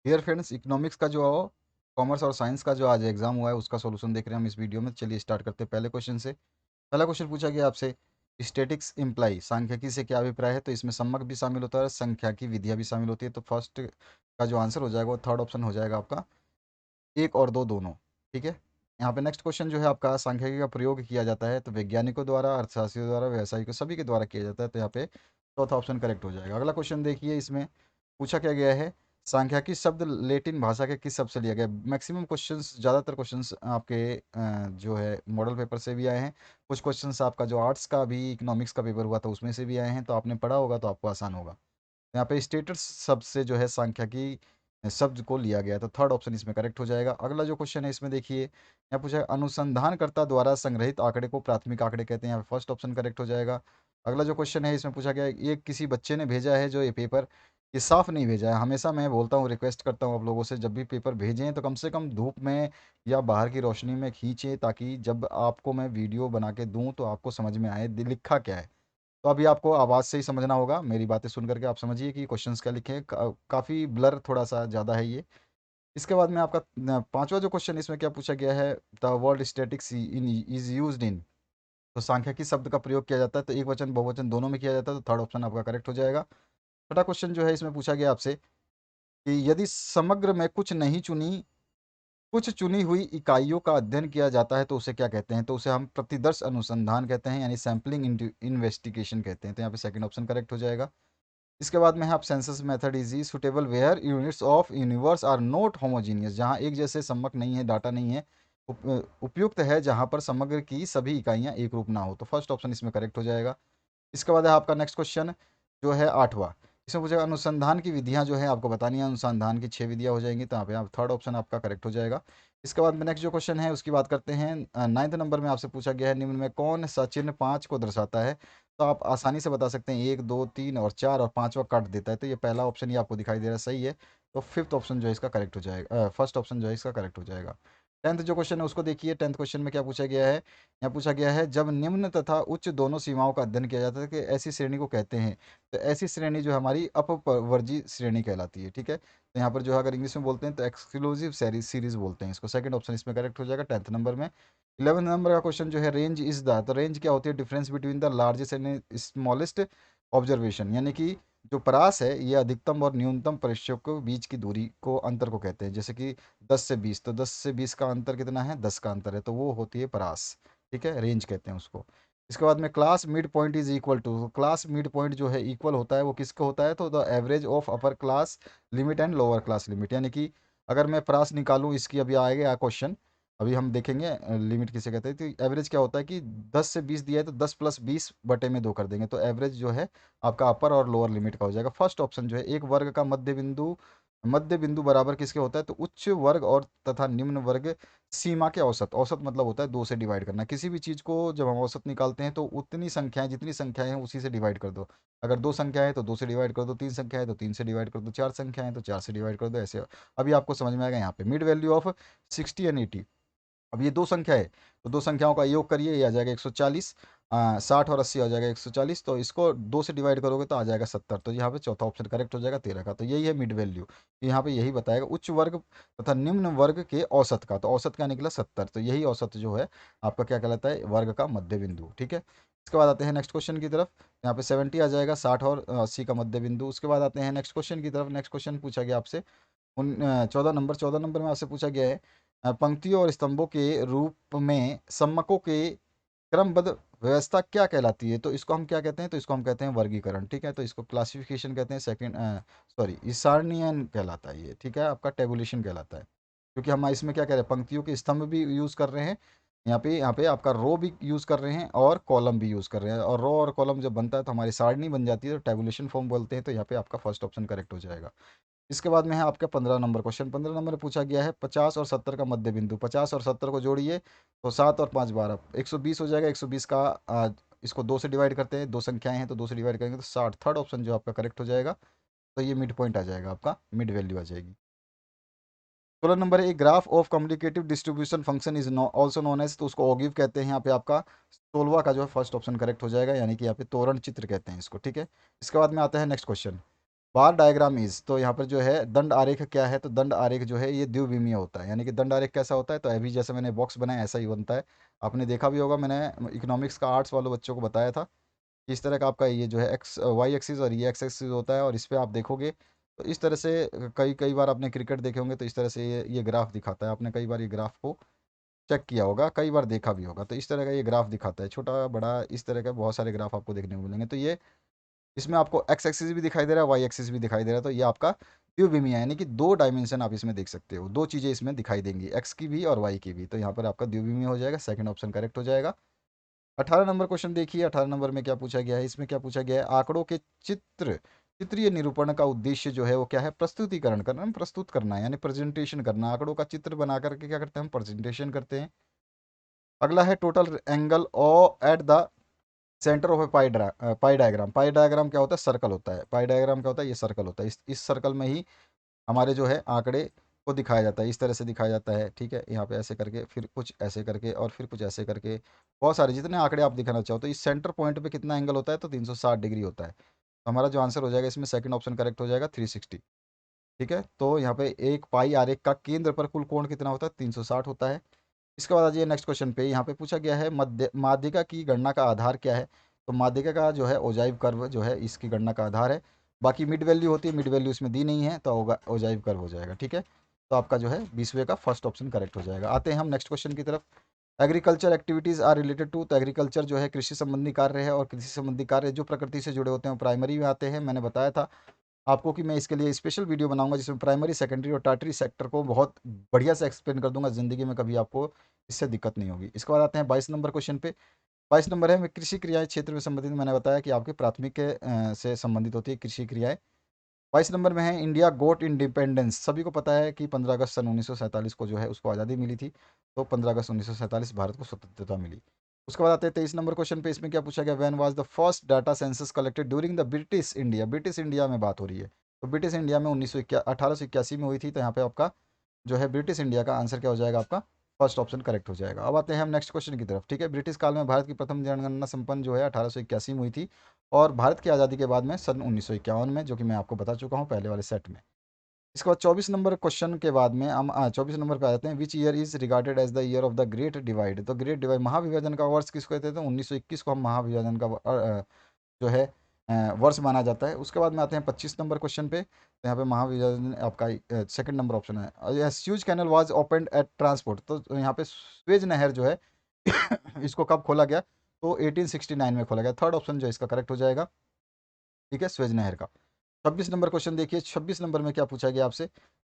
Dear friends, economics का जो commerce और साइंस का जो आज एग्जाम हुआ है उसका सॉल्यूशन देख रहे हैं हम इस वीडियो में। चलिए स्टार्ट करते हैं पहले क्वेश्चन से। पहला क्वेश्चन पूछा गया आपसे, स्टैटिक्स इम्प्लाई सांख्यिकी से क्या अभिप्राय है। तो इसमें सम्मक भी शामिल होता है, संख्या की विधियां भी शामिल होती है। तो फर्स्ट का जो आंसर हो जाएगा वो थर्ड ऑप्शन हो जाएगा आपका, एक और दो दोनों। ठीक है। यहाँ पे नेक्स्ट क्वेश्चन जो है आपका, सांख्यिकी का प्रयोग किया जाता है तो वैज्ञानिकों द्वारा, अर्थशास्त्रियों द्वारा, व्यवसायिकों, सभी के द्वारा किया जाता है। तो यहाँ पे चौथा ऑप्शन करेक्ट हो जाएगा। अगला क्वेश्चन देखिए, इसमें पूछा क्या गया है, सांख्यिकी शब्द लेटिन भाषा के किस शब्द से लिया गया। मैक्सिमम क्वेश्चंस, ज़्यादातर क्वेश्चंस आपके जो है मॉडल पेपर से भी आए हैं। कुछ क्वेश्चंस आपका जो आर्ट्स का भी इकोनॉमिक्स का पेपर हुआ था उसमें से भी आए हैं, तो आपने पढ़ा होगा तो आपको आसान होगा। यहाँ पे स्टेटस शब्द से जो है सांख्यिकी शब्द को लिया गया है, तो थर्ड ऑप्शन इसमें करेक्ट हो जाएगा। अगला जो क्वेश्चन है इसमें देखिए, यहाँ पूछा है अनुसंधानकर्ता द्वारा संग्रहित आंकड़े को प्राथमिक आंकड़े कहते हैं। यहाँ पे फर्स्ट ऑप्शन करेक्ट हो जाएगा। अगला जो क्वेश्चन है इसमें पूछा गया है, ये किसी बच्चे ने भेजा है जो ये पेपर ये साफ नहीं भेजा है। हमेशा मैं बोलता हूँ, रिक्वेस्ट करता हूँ आप लोगों से, जब भी पेपर भेजें तो कम से कम धूप में या बाहर की रोशनी में खींचें, ताकि जब आपको मैं वीडियो बना के दूँ तो आपको समझ में आए लिखा क्या है। तो अभी आपको आवाज़ से ही समझना होगा, मेरी बातें सुन करके आप समझिए कि क्वेश्चंस क्या लिखे हैं। काफ़ी ब्लर थोड़ा सा ज़्यादा है ये। इसके बाद में आपका पांचवा जो क्वेश्चन इसमें क्या पूछा गया है, the word statics in is used in. तो सांख्यिकी शब्द का प्रयोग किया जाता है तो एक वचन बहुवचन दोनों में किया जाता है, तो थर्ड ऑप्शन आपका करेक्ट हो जाएगा। छठा क्वेश्चन जो है इसमें पूछा गया आपसे कि यदि समग्र में कुछ चुनी हुई इकाइयों का अध्ययन किया जाता है तो उसे क्या कहते हैं। तो उसे हम प्रतिदर्श अनुसंधान कहते हैं, यानी सैम्पलिंग इन्वेस्टिगेशन कहते हैं। तो यहाँ पे सेकंड ऑप्शन करेक्ट हो जाएगा। इसके बाद में है आप, census method is a suitable where units of universe are not homogeneous. जहाँ एक जैसे सम्मक नहीं है, डाटा नहीं है। उपयुक्त है जहाँ पर समग्र की सभी इकाइयाँ एक रूप ना हो। तो फर्स्ट ऑप्शन इसमें करेक्ट हो जाएगा। इसके बाद है आपका नेक्स्ट क्वेश्चन जो है आठवां। इसमें पूछेगा अनुसंधान की विधियां जो है आपको बतानी है। अनुसंधान की 6 विधियां हो जाएंगी, तो यहाँ पे आप थर्ड ऑप्शन आपका करेक्ट हो जाएगा। इसके बाद में नेक्स्ट जो क्वेश्चन है उसकी बात करते हैं। नाइन्थ नंबर में आपसे पूछा गया है, निम्न में कौन सा चिन्ह 5 को दर्शाता है। तो आप आसानी से बता सकते हैं, 1 2 3 और 4 और पांचवा काट देता है। तो ये पहला ऑप्शन ही आपको दिखाई दे रहा है, सही है। तो फिफ्थ ऑप्शन जो है इसका करेक्ट हो जाएगा, फर्स्ट ऑप्शन जो है इसका करेक्ट हो जाएगा। टेंथ जो क्वेश्चन है उसको देखिए। टेंथ क्वेश्चन में क्या पूछा गया है, यहाँ पूछा गया है, जब निम्न तथा उच्च दोनों सीमाओं का अध्ययन किया जाता है कि ऐसी श्रेणी को कहते हैं। तो ऐसी श्रेणी जो हमारी अपवर्जी श्रेणी कहलाती है। ठीक है। तो यहाँ पर जो है अगर इंग्लिश में बोलते हैं तो एक्सक्लूसिव सीरीज बोलते हैं इसको। सेकंड ऑप्शन इसमें करेक्ट हो जाएगा टेंथ नंबर में। 11th नंबर का क्वेश्चन जो है, रेंज इज द, तो रेंज क्या होती है, difference between the largest and smallest observation. यानी कि जो परास है ये अधिकतम और न्यूनतम परिदृश्यों के बीच की दूरी को, अंतर को कहते हैं। जैसे कि 10 से 20, तो 10 से 20 का अंतर कितना है, 10 का अंतर है, तो वो होती है परास। ठीक है, रेंज कहते हैं उसको। इसके बाद में class mid point is equal to, class mid point जो है इक्वल होता है वो किसका होता है, तो the average of upper class limit and lower class limit. यानी कि अगर मैं परास निकालूं इसकी, अभी आएगा क्वेश्चन, अभी हम देखेंगे लिमिट किसे कहते हैं। तो एवरेज क्या होता है कि 10 से 20 दिया है तो 10 + 20/2 कर देंगे, तो एवरेज जो है आपका अपर और लोअर लिमिट का हो जाएगा। फर्स्ट ऑप्शन जो है, एक वर्ग का मध्य बिंदु बराबर किसके होता है, तो उच्च वर्ग और तथा निम्न वर्ग सीमा के औसत। औसत मतलब होता है 2 से डिवाइड करना। किसी भी चीज़ को जब हम औसत निकालते हैं तो उतनी संख्याएं, जितनी संख्याएं हैं उसी से डिवाइड कर दो। अगर 2 संख्या है तो 2 से डिवाइड कर दो, 3 संख्या है तो 3 से डिवाइड कर दो, 4 संख्या है तो 4 से डिवाइड कर दो, ऐसे। अभी आपको समझ में आएगा। यहाँ पे मिड वैल्यू ऑफ 60 एंड 80। अब ये 2 संख्या है तो 2 संख्याओं का योग करिए, ये आ जाएगा 140। 60 और 80 आ जाएगा 140, तो इसको 2 से डिवाइड करोगे तो आ जाएगा 70। तो यहाँ पे चौथा ऑप्शन करेक्ट हो जाएगा 13 का। तो यही है मिड वैल्यू। यहाँ पे यही बताएगा उच्च वर्ग तथा निम्न वर्ग के औसत का। तो औसत क्या निकला, 70। तो यही औसत जो है आपका क्या कहलाता है, वर्ग का मध्य बिंदु। ठीक है। इसके बाद आते हैं नेक्स्ट क्वेश्चन की तरफ। यहाँ पे 70 आ जाएगा, 60 और 80 का मध्य बिंदु। उसके बाद आते हैं नेक्स्ट क्वेश्चन की तरफ। नेक्स्ट क्वेश्चन पूछा गया आपसे 14 नंबर में आपसे पूछा गया है, पंक्तियों और स्तंभों के रूप में सम्मकों के क्रमबद्ध व्यवस्था क्या कहलाती है। तो इसको हम क्या कहते हैं, तो इसको हम कहते हैं वर्गीकरण। ठीक है, तो इसको क्लासिफिकेशन कहते हैं। सेकंड सॉरी, ईशान्यन कहलाता है ये। ठीक है, आपका टेबुलेशन कहलाता है। क्योंकि हम इसमें क्या कह रहे हैं, पंक्तियों के स्तंभ भी यूज़ कर रहे हैं, यहाँ पे आपका रो भी यूज़ कर रहे हैं और कॉलम भी यूज़ कर रहे हैं। और रो और कॉलम जब बनता है तो हमारी सारणी बन जाती है, तो टेबुलेशन फॉर्म बोलते हैं। तो यहाँ पे आपका फर्स्ट ऑप्शन करेक्ट हो जाएगा। इसके बाद में है आपका 15 नंबर क्वेश्चन। 15 नंबर में पूछा गया है 50 और 70 का मध्य बिंदु। 50 और 70 को जोड़िए तो 7 और 5 12, 120 हो जाएगा। 120 का इसको 2 से डिवाइड करते हैं, 2 संख्याएं हैं तो 2 से डिवाइड करेंगे तो 60। थर्ड ऑप्शन जो आपका करेक्ट हो जाएगा। तो ये मिड पॉइंट आ जाएगा, आपका मिड वैल्यू आ जाएगी। 16 नंबर, एक graph of communicative distribution function is also known as, तो उसको ओगिव कहते हैं। यहाँ पे आपका 16वां का जो है फर्स्ट ऑप्शन करेक्ट हो जाएगा, यानी कि यहाँ पे तोरण चित्र कहते हैं इसको। ठीक है। इसके बाद में आता है next question. Bar diagram is, तो यहाँ पर जो है दंड आरेख क्या है, तो दंड आरेख जो है ये द्विविमीय होता है। यानी कि दंड आरेख कैसा होता है, तो अभी जैसे मैंने बॉक्स बनाया ऐसा ही बनता है। आपने देखा भी होगा, मैंने इकोनॉमिक्स का आर्ट्स वालों बच्चों को बताया था कि इस तरह का आपका ये जो है एक्स वाई एक्सिस और ये एक्स एक्सिस होता है, और इस पर आप देखोगे तो इस तरह से कई कई बार आपने क्रिकेट देखे होंगे तो इस तरह से ये ग्राफ दिखाता है। आपने कई बार ये ग्राफ को चेक किया होगा, कई बार देखा भी होगा, तो इस तरह का ये ग्राफ दिखाता है, छोटा बड़ा इस तरह का बहुत सारे ग्राफ आपको देखने को मिलेंगे। तो ये इसमें आपको एक्स एक्सिस भी दिखाई दे रहा है, वाई एक्सिस भी दिखाई दे रहा है, तो ये आपका द्विविमीय है, यानी कि दो डायमेंशन आप इसमें देख सकते हो, दो चीज़ें इसमें दिखाई देंगी, एक्स की भी और वाई की भी। तो यहाँ पर आपका द्विविमीय हो जाएगा, सेकंड ऑप्शन करेक्ट हो जाएगा। 18 नंबर क्वेश्चन देखिए, 18 नंबर में क्या पूछा गया है, इसमें क्या पूछा गया है, आंकड़ों के चित्रीय निरूपण का उद्देश्य जो है वो क्या है, प्रस्तुतिकरण करना, प्रस्तुत करना है, यानी प्रेजेंटेशन करना। आंकड़ों का चित्र बना करके क्या करते हैं, हम प्रेजेंटेशन करते हैं। अगला है टोटल एंगल ओ at the centre of a pie diagram. Pie diagram क्या होता है, सर्कल होता है। पाई डायग्राम क्या होता है, ये सर्कल होता है। इस सर्कल में ही हमारे जो है आंकड़े को दिखाया जाता है, इस तरह से दिखाया जाता है, ठीक है। यहाँ पे ऐसे करके, फिर कुछ ऐसे करके, और फिर कुछ ऐसे करके, बहुत सारे जितने आंकड़े आप दिखाना चाहो। तो इस सेंटर पॉइंट पे कितना एंगल होता है, तो 360 डिग्री होता है। तो हमारा जो आंसर हो जाएगा इसमें सेकंड ऑप्शन करेक्ट हो जाएगा, 360। ठीक है, तो यहाँ पे एक पाई आरेख का केंद्र पर कुल कोण कितना होता है, 360 होता है। इसके बाद आ जाइए नेक्स्ट क्वेश्चन पे। यहाँ पे पूछा गया है माध्यिका की गणना का आधार क्या है। तो माध्यिका का जो है ओजाइव कर्व जो है इसकी गणना का आधार है। बाकी मिड वैल्यू होती है, मिड वैल्यू इसमें दी नहीं है, तो ओजाइव कर्व हो जाएगा। ठीक है, तो आपका जो है 20वें का फर्स्ट ऑप्शन करेक्ट हो जाएगा। आते हैं हम नेक्स्ट क्वेश्चन की तरफ। Agriculture activities are related to, तो एग्रीकल्चर जो है कृषि संबंधी कार्य है, और कृषि संबंधी कार्य जो प्रकृति से जुड़े होते हैं वो प्राइमरी में आते हैं। मैंने बताया था आपको कि मैं इसके लिए स्पेशल वीडियो बनाऊंगा जिसमें प्राइमरी, सेकेंडरी और टर्टियरी सेक्टर को बहुत बढ़िया से एक्सप्लेन कर दूंगा, ज़िंदगी में कभी आपको इससे दिक्कत नहीं होगी। इसके बाद आते हैं 22 नंबर क्वेश्चन पे। 22 नंबर है कृषि क्रियाएं क्षेत्र में संबंधित। मैंने बताया कि आपके प्राथमिक से संबंधित होती है कृषि क्रियाएं। 22 नंबर में है इंडिया गोट इंडिपेंडेंस। सभी को पता है कि 15 अगस्त सन 1947 को जो है उसको आज़ादी मिली थी। तो 15 अगस्त 1947 भारत को स्वतंत्रता मिली। उसके बाद आते हैं 23 नंबर क्वेश्चन पे। इसमें क्या पूछा गया, when was the first data census collected during the British India. British India में बात हो रही है, तो ब्रिटिश इंडिया में 1881 में हुई थी। तो यहाँ पे आपका जो है ब्रिटिश इंडिया का आंसर क्या हो जाएगा, आपका फर्स्ट ऑप्शन करेक्ट हो जाएगा। अब आते हैं हम नेक्स्ट क्वेश्चन की तरफ। ठीक है, ब्रिटिश काल में भारत की प्रथम जनगणना संपन्न जो है 1881 में हुई थी, और भारत की आज़ादी के बाद में सन 1951 में, जो कि मैं आपको बता चुका हूँ पहले वाले सेट में। इसके बाद 24 नंबर क्वेश्चन के बाद में हम 24 नंबर पे आ जाते हैं। Which year is regarded as the year of the great divide. तो ग्रेट डिवाइड, महाविभाजन का वर्ष किसको कहते हैं, तो 1921 को हम महाविभाजन का जो है वर्ष माना जाता है। उसके बाद में आते हैं 25 नंबर क्वेश्चन पे। तो यहाँ पे महाविभाजन आपका सेकंड नंबर ऑप्शन है। Suez canal was opened at transport. तो यहाँ पे स्वेज नहर जो है इसको कब खोला गया, तो 1869 में खोला गया। थर्ड ऑप्शन जो है इसका करेक्ट हो जाएगा। ठीक है, स्वेज नहर का। 26 नंबर क्वेश्चन देखिए, 26 नंबर में क्या पूछा गया आपसे।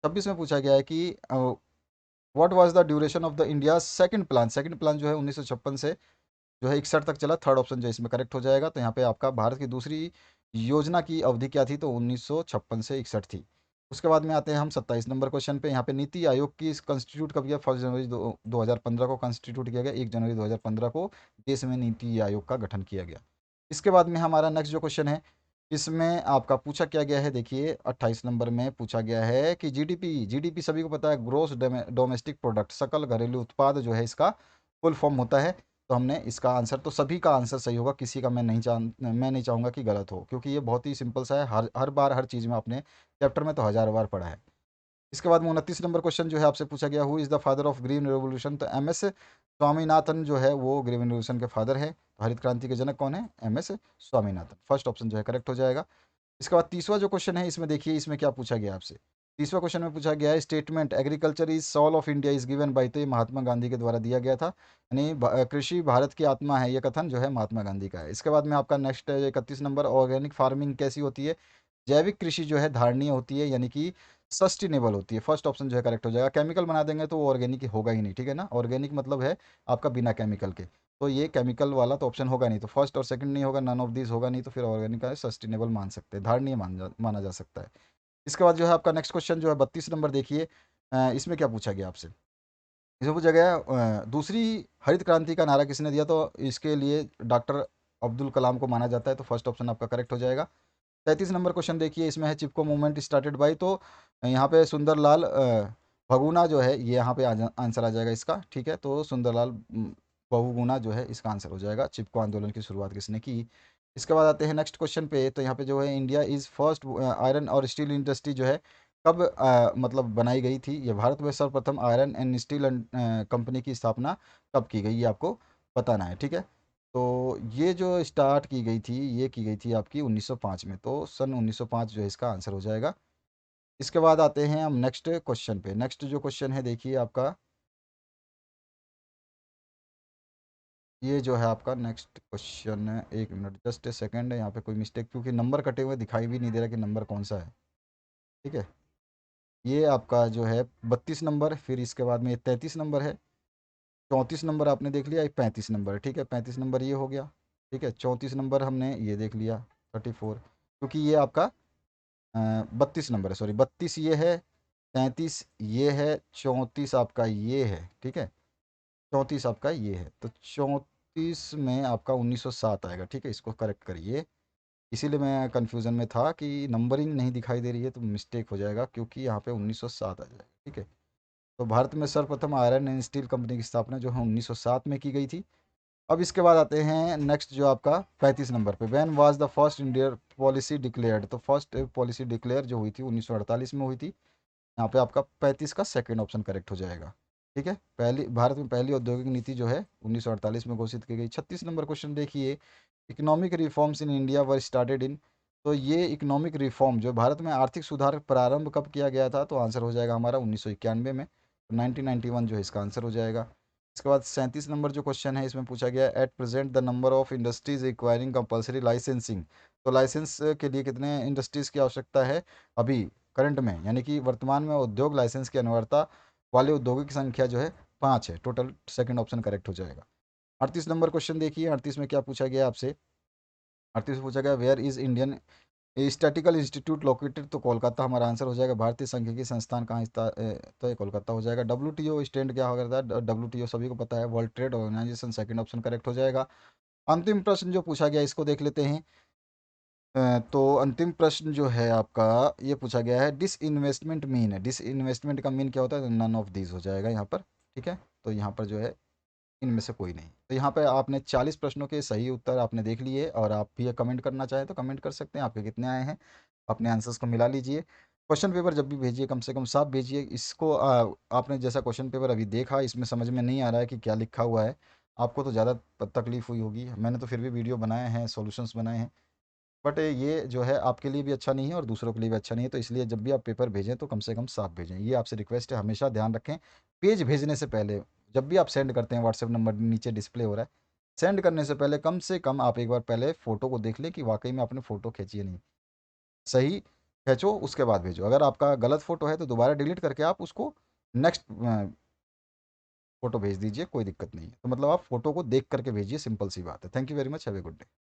26 में पूछा गया है कि what was the duration of the India second plan. Second plan जो है 1956 से जो है 61 तक चला। थर्ड ऑप्शन जो है इसमें करेक्ट हो जाएगा। तो यहाँ पे आपका भारत की दूसरी योजना की अवधि क्या थी, तो 1956 से 61 थी। उसके बाद में आते हैं हम 27 नंबर क्वेश्चन पे। यहाँ पे नीति आयोग की कंस्टिट्यूट कब किया, 1 जनवरी 2015 को कंस्टिट्यूट किया गया। 1 जनवरी 2015 को देश में नीति आयोग का गठन किया गया। इसके बाद में हमारा नेक्स्ट जो क्वेश्चन है, इसमें आपका पूछा क्या गया है, देखिए 28 नंबर में पूछा गया है कि जीडीपी। जीडीपी सभी को पता है, ग्रोस डोमेस्टिक प्रोडक्ट, सकल घरेलू उत्पाद जो है इसका फुल फॉर्म होता है। तो हमने इसका आंसर, तो सभी का आंसर सही होगा, किसी का मैं नहीं चाहूँगा कि गलत हो, क्योंकि ये बहुत ही सिंपल सा है। हर हर बार हर चीज़ में आपने चैप्टर में तो हज़ार बार पढ़ा है। इसके बाद में 29 नंबर क्वेश्चन जो है आपसे पूछा गया, who is the father of green revolution. तो एम एस स्वामीनाथन जो है वो ग्रीन रेवोल्यूशन के फादर है। तो हरित क्रांति के जनक कौन है, M S Swaminathan. First option जो है करेक्ट हो जाएगा। इसके बाद तीसरा जो क्वेश्चन है, इसमें देखिए इसमें क्या पूछा गया आपसे। तीसरा क्वेश्चन में पूछा गया है statement agriculture is soul of India is given by. तो ये महात्मा गांधी के द्वारा दिया गया था, यानी कृषि भारत की आत्मा है, ये कथन जो है महात्मा गांधी का है। इसके बाद में आपका नेक्स्ट 31 नंबर, ऑर्गेनिक फार्मिंग कैसी होती है। जैविक कृषि जो है धारणीय होती है, यानी कि सस्टेनेबल होती है। फर्स्ट ऑप्शन जो है करेक्ट हो जाएगा। केमिकल बना देंगे तो वो ऑर्गेनिक होगा ही नहीं, ठीक है ना। ऑर्गेनिक मतलब है आपका बिना केमिकल के, तो ये केमिकल वाला तो ऑप्शन होगा नहीं, तो फर्स्ट और सेकंड नहीं होगा, नन ऑफ दिस होगा नहीं, तो फिर ऑर्गेनिक का सस्टेनेबल मान सकते हैं, धारणीय माना जा सकता है। इसके बाद जो है आपका नेक्स्ट क्वेश्चन जो है 32 नंबर देखिए। इसमें क्या पूछा गया आपसे, इसमें पूछा गया दूसरी हरित क्रांति का नारा किसने दिया। तो इसके लिए डॉक्टर अब्दुल कलाम को माना जाता है। तो फर्स्ट ऑप्शन आपका करेक्ट हो जाएगा। 33 नंबर क्वेश्चन देखिए, इसमें है चिपको मूवमेंट स्टार्टेड बाई। तो यहाँ पे सुंदरलाल बहुगुणा जो है ये यहाँ पे आंसर आ जाएगा इसका। ठीक है, तो सुंदरलाल बहुगुणा जो है इसका आंसर हो जाएगा, चिपको आंदोलन की शुरुआत किसने की। इसके बाद आते हैं नेक्स्ट क्वेश्चन पे। तो यहाँ पे जो है इंडिया इज़ फर्स्ट आयरन और स्टील इंडस्ट्री जो है कब मतलब बनाई गई थी। ये भारत में सर्वप्रथम आयरन एंड स्टील कंपनी की स्थापना कब की गई, ये आपको बताना है, ठीक है। तो ये जो स्टार्ट की गई थी, ये की गई थी आपकी 1905 में। तो सन 1905 जो है इसका आंसर हो जाएगा। इसके बाद आते हैं हम नेक्स्ट क्वेश्चन पे। नेक्स्ट जो क्वेश्चन है देखिए आपका, ये जो है आपका नेक्स्ट क्वेश्चन है। एक मिनट, जस्ट ए सेकेंड है, यहाँ पे कोई मिस्टेक, क्योंकि नंबर कटे हुए दिखाई भी नहीं दे रहा कि नंबर कौन सा है, ठीक है। ये आपका जो है 32 नंबर, फिर इसके बाद में ये 33 नंबर है, 34 नंबर आपने देख लिया, ये 35 नंबर है, ठीक है। 35 नंबर ये हो गया, ठीक है। 34 नंबर हमने ये देख लिया, 34, क्योंकि ये आपका 32 नंबर है, सॉरी 32 ये है, 33 ये है, 34 आपका ये है, ठीक है। 34 आपका ये है, तो 34 में आपका 1907 आएगा, ठीक है। इसको करेक्ट करिए, इसीलिए मैं कंफ्यूजन में था कि नंबरिंग नहीं दिखाई दे रही है तो मिस्टेक हो जाएगा, क्योंकि यहाँ पे 1907 आ जाएगा, ठीक है। तो भारत में सर्वप्रथम आयरन एंड स्टील कंपनी की स्थापना जो है 1907 में की गई थी। अब इसके बाद आते हैं नेक्स्ट जो आपका 35 नंबर पे, when was the first Indian policy declared. तो फर्स्ट पॉलिसी डिक्लेयर जो हुई थी 1948 में हुई थी। यहाँ पे आपका 35 का सेकंड ऑप्शन करेक्ट हो जाएगा, ठीक है। पहली भारत में पहली औद्योगिक नीति जो है 1948 में घोषित की गई। 36 नंबर क्वेश्चन देखिए, economic reforms in India were started in. तो ये इकोनॉमिक रिफॉर्म जो भारत में आर्थिक सुधार प्रारंभ कब किया गया था, तो आंसर हो जाएगा हमारा 1991 में। 1991 जो है इसका आंसर हो जाएगा। इसके बाद 37 नंबर जो क्वेश्चन है, इसमें पूछा गया at present the number of industries requiring compulsory licensing. तो लाइसेंस के लिए कितने इंडस्ट्रीज़ की आवश्यकता है अभी करंट में, यानी कि वर्तमान में उद्योग लाइसेंस की अनिवार्यता वाले उद्योगों की संख्या जो है 5 है टोटल। सेकंड ऑप्शन करेक्ट हो जाएगा। 38 नंबर क्वेश्चन देखिए, 38 में क्या पूछा गया आपसे। 38 में पूछा गया where is Indian statical institute located. तो कोलकाता हमारा आंसर हो जाएगा। भारतीय सांख्यिकी संस्थान कहाँ तो ये कोलकाता हो जाएगा। डब्ल्यूटीओ स्टैंड क्या होता है, डब्ल्यूटीओ सभी को पता है, world trade organisation. Second option correct हो जाएगा। अंतिम प्रश्न जो पूछा गया इसको देख लेते हैं। तो अंतिम प्रश्न जो है आपका, ये पूछा गया है डिस इन्वेस्टमेंट मीन है। डिस इन्वेस्टमेंट का मीन क्या होता है, नन ऑफ दीज हो जाएगा यहाँ पर, ठीक है। तो यहाँ पर जो है इनमें से कोई नहीं। तो यहाँ पे आपने 40 प्रश्नों के सही उत्तर आपने देख लिए, और आप भी कमेंट करना चाहें तो कमेंट कर सकते हैं, आपके कितने आए हैं, अपने आंसर्स को मिला लीजिए। क्वेश्चन पेपर जब भी भेजिए कम से कम साफ भेजिए। इसको आपने जैसा क्वेश्चन पेपर अभी देखा, इसमें समझ में नहीं आ रहा है कि क्या लिखा हुआ है, आपको तो ज़्यादा तकलीफ हुई होगी। मैंने तो फिर भी वीडियो बनाए हैं, सॉल्यूशंस बनाए हैं, बट ये जो है आपके लिए भी अच्छा नहीं है और दूसरों के लिए भी अच्छा नहीं है। तो इसलिए जब भी आप पेपर भेजें तो कम से कम साफ भेजें, ये आपसे रिक्वेस्ट है। हमेशा ध्यान रखें, पेज भेजने से पहले जब भी आप सेंड करते हैं, व्हाट्सएप नंबर नीचे डिस्प्ले हो रहा है, सेंड करने से पहले कम से कम आप एक बार पहले फ़ोटो को देख लें कि वाकई में आपने फ़ोटो खींची है नहीं, सही खींचो उसके बाद भेजो। अगर आपका गलत फ़ोटो है तो दोबारा डिलीट करके आप उसको नेक्स्ट फ़ोटो भेज दीजिए, कोई दिक्कत नहीं है। तो मतलब आप फ़ोटो को देख करके भेजिए, सिंपल सी बात है। Thank you very much, have a good day.